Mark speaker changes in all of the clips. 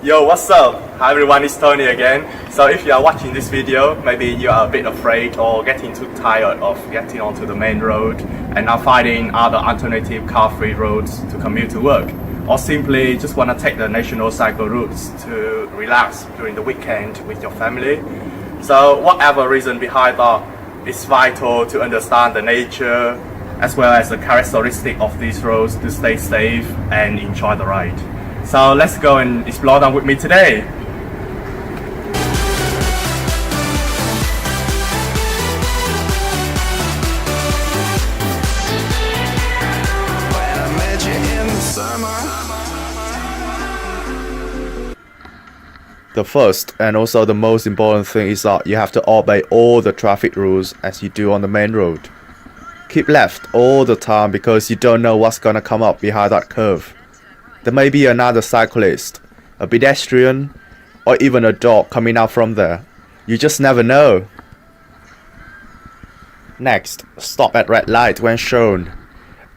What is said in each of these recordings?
Speaker 1: Yo, what's up? Hi everyone, it's Tony again. So if you are watching this video, maybe you are a bit afraid or getting too tired of getting onto the main road and not finding other alternative car-free roads to commute to work, or simply just want to take the national cycle routes to relax during the weekend with your family. So whatever reason behind that, it's vital to understand the nature as well as the characteristic of these roads to stay safe and enjoy the ride. So let's go and explore them with me today. The first and also the most important thing is that you have to obey all the traffic rules as you do on the main road. Keep left all the time because you don't know what's gonna come up behind that curve. There may be another cyclist, a pedestrian, or even a dog coming out from there. You just never know. Next, stop at red light when shown.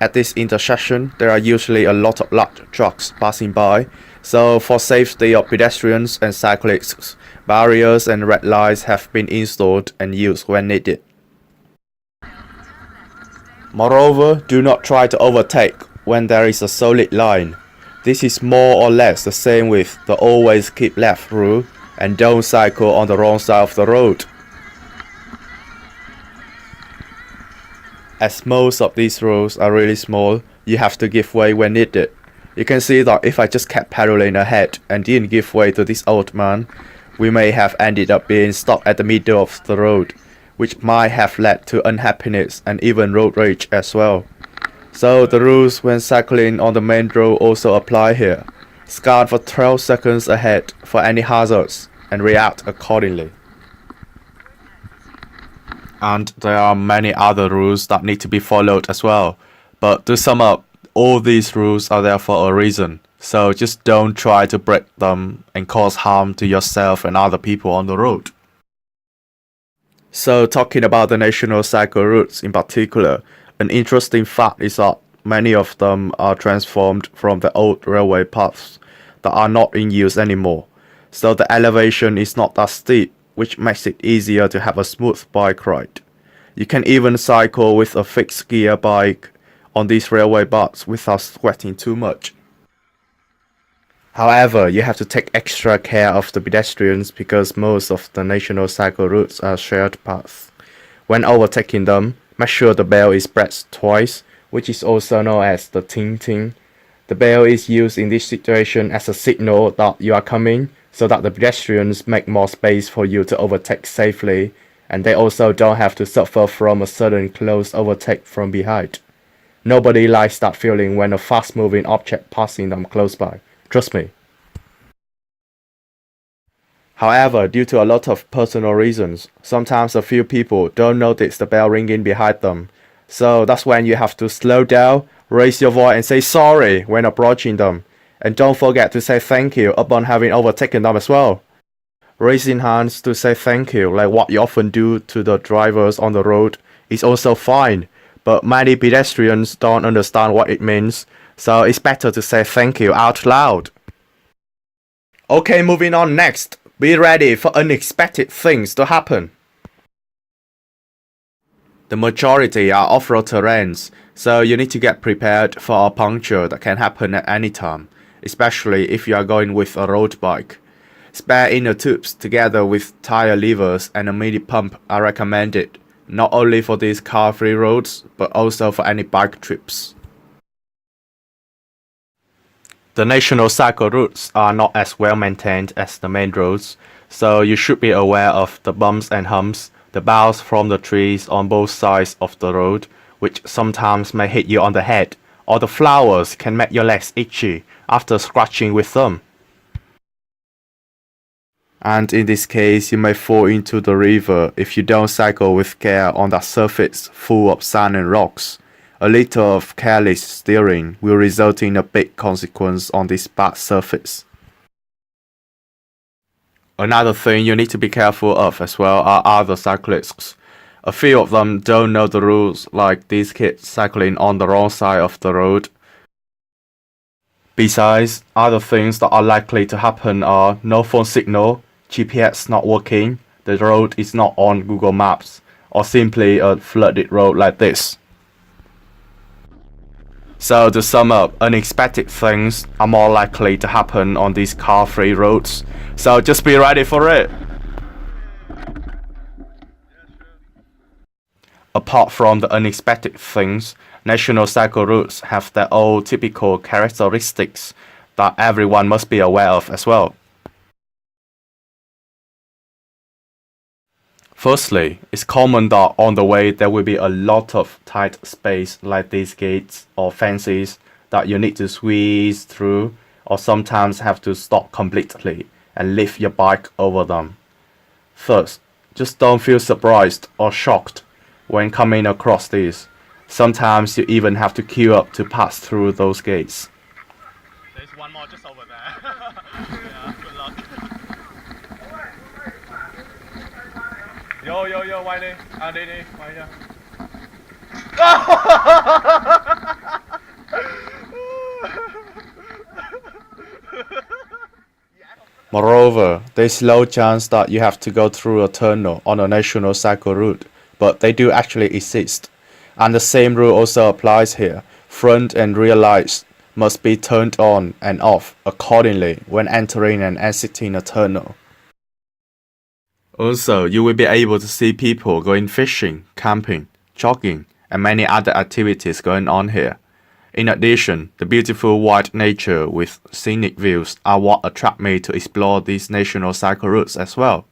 Speaker 1: At this intersection, there are usually a lot of large trucks passing by, so for safety of pedestrians and cyclists, barriers and red lights have been installed and used when needed. Moreover, do not try to overtake when there is a solid line. This is more or less the same with the always keep left rule and don't cycle on the wrong side of the road. As most of these roads are really small, you have to give way when needed. You can see that if I just kept pedaling ahead and didn't give way to this old man, we may have ended up being stopped at the middle of the road, which might have led to unhappiness and even road rage as well. So the rules when cycling on the main road also apply here. Scan for 12 seconds ahead for any hazards and react accordingly. And there are many other rules that need to be followed as well. But to sum up, all these rules are there for a reason. So just don't try to break them and cause harm to yourself and other people on the road. So talking about the national cycle routes in particular, an interesting fact is that many of them are transformed from the old railway paths that are not in use anymore. So the elevation is not that steep, which makes it easier to have a smooth bike ride. You can even cycle with a fixed gear bike on these railway paths without sweating too much. However, you have to take extra care of the pedestrians because most of the national cycle routes are shared paths. When overtaking them, make sure the bell is pressed twice, which is also known as the ting ting. The bell is used in this situation as a signal that you are coming, so that the pedestrians make more space for you to overtake safely, and they also don't have to suffer from a sudden close overtake from behind. Nobody likes that feeling when a fast-moving object passing them close by. Trust me. However, due to a lot of personal reasons, sometimes a few people don't notice the bell ringing behind them. So that's when you have to slow down, raise your voice and say sorry when approaching them. And don't forget to say thank you upon having overtaken them as well. Raising hands to say thank you, like what you often do to the drivers on the road, is also fine. But many pedestrians don't understand what it means, so it's better to say thank you out loud. Okay, moving on next. Be ready for unexpected things to happen. The majority are off-road terrains, so you need to get prepared for a puncture that can happen at any time, especially if you are going with a road bike. Spare inner tubes together with tire levers and a mini pump are recommended, not only for these car-free roads, but also for any bike trips. The national cycle routes are not as well maintained as the main roads, so you should be aware of the bumps and humps, the boughs from the trees on both sides of the road, which sometimes may hit you on the head, or the flowers can make your legs itchy after scratching with them. And in this case, you may fall into the river if you don't cycle with care on that surface full of sand and rocks. A little of careless steering will result in a big consequence on this bad surface. Another thing you need to be careful of as well are other cyclists. A few of them don't know the rules, like these kids cycling on the wrong side of the road. Besides, other things that are likely to happen are no phone signal, GPS not working, the road is not on Google Maps, or simply a flooded road like this. So to sum up, unexpected things are more likely to happen on these car-free roads, so just be ready for it. Apart from the unexpected things, national cycle routes have their own typical characteristics that everyone must be aware of as well. Firstly, it's common that on the way there will be a lot of tight space like these gates or fences that you need to squeeze through or sometimes have to stop completely and lift your bike over them. First, just don't feel surprised or shocked when coming across these. Sometimes you even have to queue up to pass through those gates.
Speaker 2: There's one more just over there. Yeah, good luck. Yo, Walding. Nitish, right here.
Speaker 1: Moreover, there's low chance that you have to go through a tunnel on a national cycle route, but they do actually exist. And the same rule also applies here. Front and rear lights must be turned on and off accordingly when entering and exiting a tunnel. Also, you will be able to see people going fishing, camping, jogging, and many other activities going on here. In addition, the beautiful white nature with scenic views are what attract me to explore these national cycle routes as well.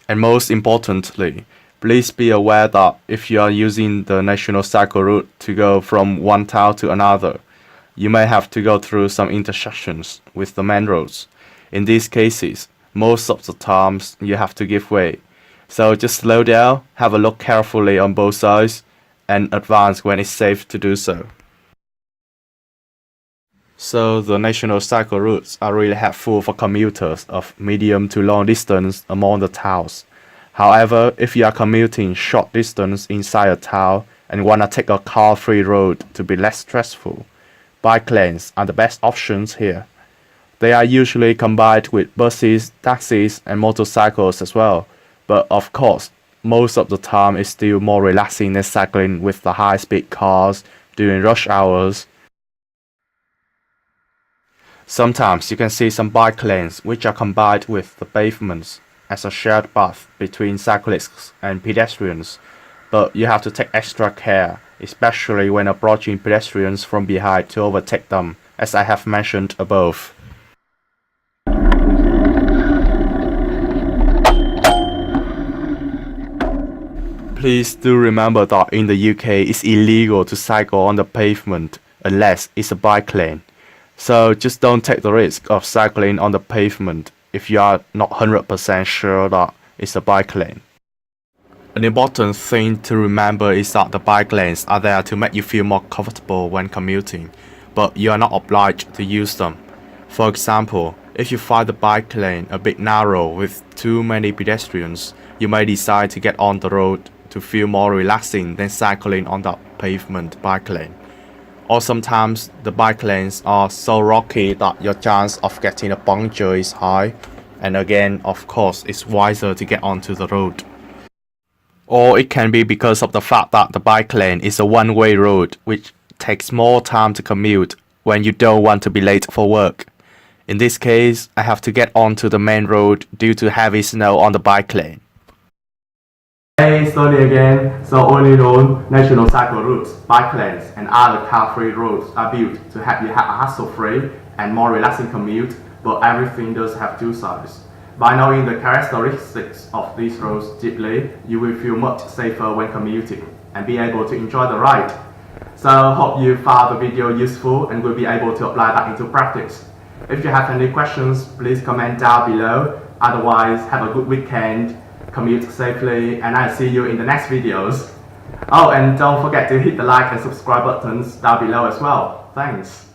Speaker 1: And most importantly, please be aware that if you are using the national cycle route to go from one town to another, you may have to go through some intersections with the main roads. In these cases, most of the times you have to give way. So just slow down, have a look carefully on both sides, and advance when it's safe to do so. So the national cycle routes are really helpful for commuters of medium to long distance among the towns. However, if you are commuting short distance inside a town and want to take a car-free road to be less stressful, bike lanes are the best options here. They are usually combined with buses, taxis, and motorcycles as well, but of course, most of the time it's still more relaxing than cycling with the high-speed cars during rush hours. Sometimes you can see some bike lanes which are combined with the pavements as a shared path between cyclists and pedestrians, but you have to take extra care, especially when approaching pedestrians from behind to overtake them, as I have mentioned above. Please do remember that in the UK it's illegal to cycle on the pavement unless it's a bike lane. So just don't take the risk of cycling on the pavement if you are not 100% sure that it's a bike lane. An important thing to remember is that the bike lanes are there to make you feel more comfortable when commuting, but you are not obliged to use them. For example, if you find the bike lane a bit narrow with too many pedestrians, you may decide to get on the road to feel more relaxing than cycling on the pavement bike lane. Or sometimes the bike lanes are so rocky that your chance of getting a puncture is high, and again, of course, it's wiser to get onto the road. Or it can be because of the fact that the bike lane is a one-way road which takes more time to commute when you don't want to be late for work. In this case, I have to get onto the main road due to heavy snow on the bike lane. Hey, slowly again. So all in all, national cycle routes, bike lanes, and other car-free roads are built to help you have a hassle-free and more relaxing commute, but everything does have two sides. By knowing the characteristics of these roads deeply, you will feel much safer when commuting and be able to enjoy the ride. So hope you found the video useful and will be able to apply that into practice. If you have any questions, please comment down below. Otherwise, have a good weekend, commute safely, and I'll see you in the next videos. Oh, and don't forget to hit the like and subscribe buttons down below as well. Thanks.